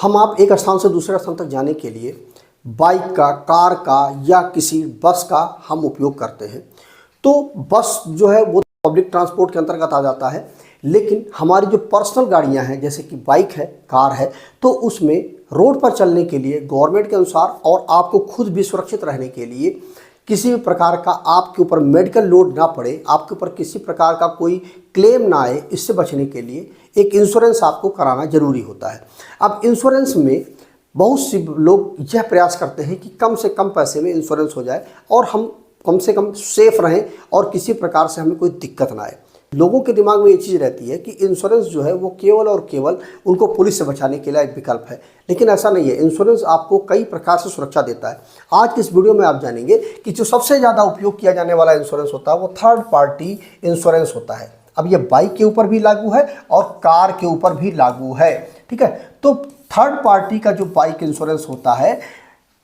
हम आप एक स्थान से दूसरे स्थान तक जाने के लिए बाइक का, कार का या किसी बस का हम उपयोग करते हैं। तो बस जो है वो पब्लिक ट्रांसपोर्ट के अंतर्गत आ जाता है, लेकिन हमारी जो पर्सनल गाड़ियां हैं जैसे कि बाइक है, कार है, तो उसमें रोड पर चलने के लिए गवर्नमेंट के अनुसार और आपको खुद भी सुरक्षित रहने के लिए किसी भी प्रकार का आपके ऊपर मेडिकल लोड ना पड़े, आपके ऊपर किसी प्रकार का कोई क्लेम ना आए, इससे बचने के लिए एक इंश्योरेंस आपको कराना जरूरी होता है। अब इंश्योरेंस में बहुत सी लोग यह प्रयास करते हैं कि कम से कम पैसे में इंश्योरेंस हो जाए और हम कम से कम सेफ रहें और किसी प्रकार से हमें कोई दिक्कत ना आए। लोगों के दिमाग में ये चीज़ रहती है कि इंश्योरेंस जो है वो केवल और केवल उनको पुलिस से बचाने के लिए एक विकल्प है, लेकिन ऐसा नहीं है। इंश्योरेंस आपको कई प्रकार से सुरक्षा देता है। आज की इस वीडियो में आप जानेंगे कि जो सबसे ज़्यादा उपयोग किया जाने वाला इंश्योरेंस होता है वो थर्ड पार्टी इंश्योरेंस होता है। अब ये बाइक के ऊपर भी लागू है और कार के ऊपर भी लागू है, ठीक है। तो थर्ड पार्टी का जो बाइक इंश्योरेंस होता है,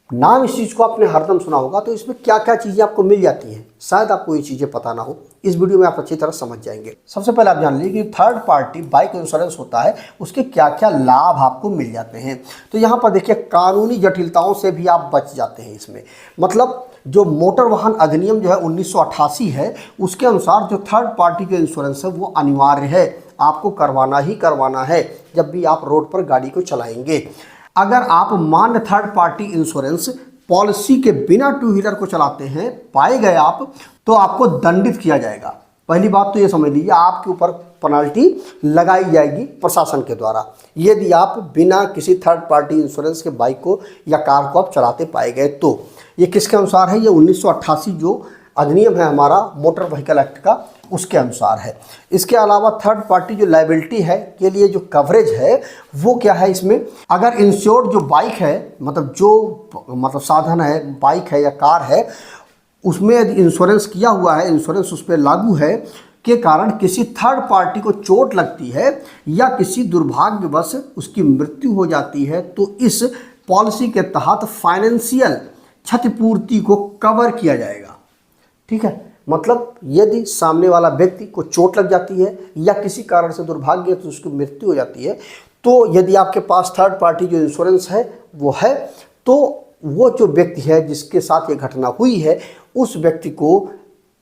नाम इस चीज़ को आपने हरदम सुना होगा, तो इसमें क्या क्या चीज़ें आपको मिल जाती हैं, शायद आपको ये चीज़ें पता ना हो। इस वीडियो में आप अच्छी तरह समझ जाएंगे। सबसे पहले आप जान लीजिए कि थर्ड पार्टी बाइक इंश्योरेंस होता है, उसके क्या क्या लाभ आपको मिल जाते हैं। तो यहाँ पर देखिए, कानूनी जटिलताओं से भी आप बच जाते हैं इसमें। मतलब जो मोटर वाहन अधिनियम जो है 1988 है, उसके अनुसार जो थर्ड पार्टी का इंश्योरेंस है वो अनिवार्य है, आपको करवाना ही करवाना है जब भी आप रोड पर गाड़ी को चलाएंगे। अगर आप मान्य थर्ड पार्टी इंश्योरेंस पॉलिसी के बिना टू व्हीलर को चलाते हैं पाए गए आप, तो आपको दंडित किया जाएगा। पहली बात तो ये समझ लीजिए, आपके ऊपर पेनल्टी लगाई जाएगी प्रशासन के द्वारा यदि आप बिना किसी थर्ड पार्टी इंश्योरेंस के बाइक को या कार को आप चलाते पाए गए। तो ये किसके अनुसार है? ये 1988 जो अधिनियम है हमारा मोटर व्हीकल एक्ट का, उसके अनुसार है। इसके अलावा थर्ड पार्टी जो लायबिलिटी है के लिए जो कवरेज है वो क्या है इसमें? अगर इंश्योर्ड जो बाइक है, मतलब साधन है, बाइक है या कार है, उसमें इंश्योरेंस किया हुआ है, इंश्योरेंस उस पर लागू है के कारण किसी थर्ड पार्टी को चोट लगती है या किसी दुर्भाग्यवश उसकी मृत्यु हो जाती है, तो इस पॉलिसी के तहत फाइनेंशियल क्षतिपूर्ति को कवर किया जाएगा, ठीक है। मतलब यदि सामने वाला व्यक्ति को चोट लग जाती है या किसी कारण से दुर्भाग्य से उसकी मृत्यु हो जाती है, तो यदि आपके पास थर्ड पार्टी जो इंश्योरेंस है वो है, तो वो जो व्यक्ति है जिसके साथ ये घटना हुई है, उस व्यक्ति को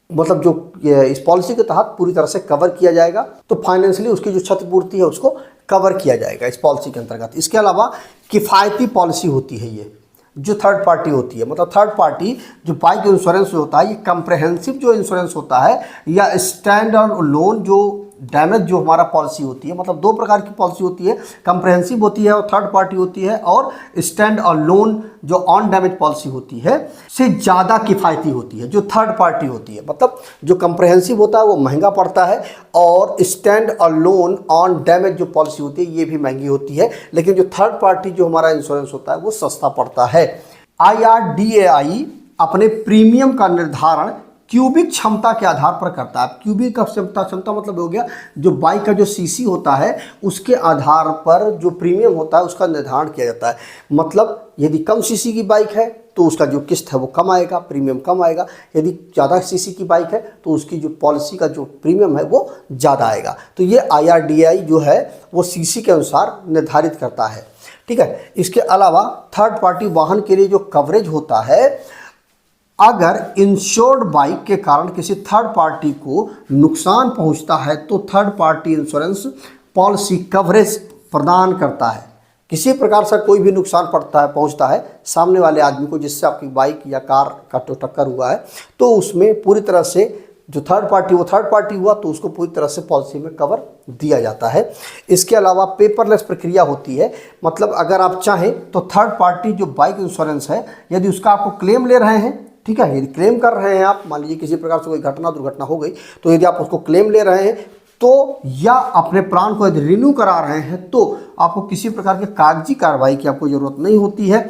मतलब जो इस पॉलिसी के तहत पूरी तरह से कवर किया जाएगा। तो फाइनेंशियली उसकी जो क्षतिपूर्ति है उसको कवर किया जाएगा इस पॉलिसी के अंतर्गत। इसके अलावा किफ़ायती पॉलिसी होती है ये जो थर्ड पार्टी होती है। मतलब थर्ड पार्टी जो बाइक इंश्योरेंस होता है, ये कंप्रहेंसिव जो इंश्योरेंस होता है या स्टैंड लोन जो डैमेज जो हमारा पॉलिसी होती है, मतलब दो प्रकार की पॉलिसी होती है, कंप्रहेंसिव होती है और थर्ड पार्टी होती है, और स्टैंड और लोन जो ऑन डैमेज पॉलिसी होती है से ज़्यादा किफ़ायती होती है जो थर्ड पार्टी होती है। मतलब जो कंप्रहेंसिव होता है वो महंगा पड़ता है और स्टैंड और लोन ऑन डैमेज जो पॉलिसी होती है ये भी महंगी होती है, लेकिन जो थर्ड पार्टी जो हमारा इंश्योरेंस होता है वो सस्ता पड़ता है। IRDAI अपने प्रीमियम का निर्धारण क्यूबिक क्षमता के आधार पर करता है। क्यूबिक का क्षमता मतलब हो गया जो बाइक का जो सीसी होता है उसके आधार पर जो प्रीमियम होता है उसका निर्धारण किया जाता है। मतलब यदि कम सीसी की बाइक है तो उसका जो किस्त है वो कम आएगा, प्रीमियम कम आएगा। यदि ज़्यादा सीसी की बाइक है तो उसकी जो पॉलिसी का जो प्रीमियम है वो ज़्यादा आएगा। तो ये IRDAI जो है वो सीसी के अनुसार निर्धारित करता है, ठीक है। इसके अलावा थर्ड पार्टी वाहन के लिए जो कवरेज होता है, अगर इंश्योर्ड बाइक के कारण किसी थर्ड पार्टी को नुकसान पहुंचता है तो third party insurance policy coverage प्रदान करता है। किसी प्रकार से कोई भी नुकसान पहुंचता है सामने वाले आदमी को जिससे आपकी बाइक या कार का टक्कर हुआ है, तो उसमें पूरी तरह से जो थर्ड पार्टी हुआ तो उसको पूरी तरह से पॉलिसी में कवर दिया जाता है। इसके अलावा पेपरलेस प्रक्रिया होती है। मतलब अगर आप चाहें तो थर्ड पार्टी जो बाइक इंश्योरेंस है, यदि उसका आपको क्लेम ले रहे हैं, ठीक है, यदि क्लेम कर रहे हैं आप, मान लीजिए किसी प्रकार से कोई दुर्घटना हो गई, तो यदि आप उसको क्लेम ले रहे हैं तो, या अपने प्लान को यदि रिन्यू करा रहे हैं, तो आपको किसी प्रकार की कागजी कार्रवाई की आपको ज़रूरत नहीं होती है।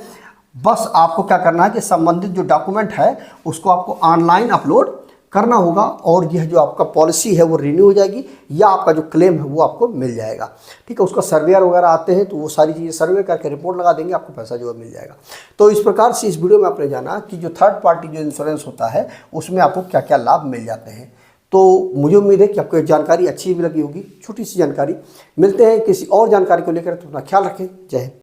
बस आपको क्या करना है कि संबंधित जो डॉक्यूमेंट है उसको आपको ऑनलाइन अपलोड करना होगा और यह जो आपका पॉलिसी है वो रिन्यू हो जाएगी या आपका जो क्लेम है वो आपको मिल जाएगा, ठीक है। उसका सर्वेयर वगैरह आते हैं तो वो सारी चीज़ें सर्वे करके रिपोर्ट लगा देंगे, आपको पैसा जो है मिल जाएगा। तो इस प्रकार से इस वीडियो में आपने जाना कि जो थर्ड पार्टी जो इंश्योरेंस होता है उसमें आपको क्या क्या लाभ मिल जाते हैं। तो मुझे उम्मीद है कि आपको ये जानकारी अच्छी भी लगी होगी, छोटी सी जानकारी। मिलते हैं किसी और जानकारी को लेकर, तो अपना ख्याल रखें। जय हिंद।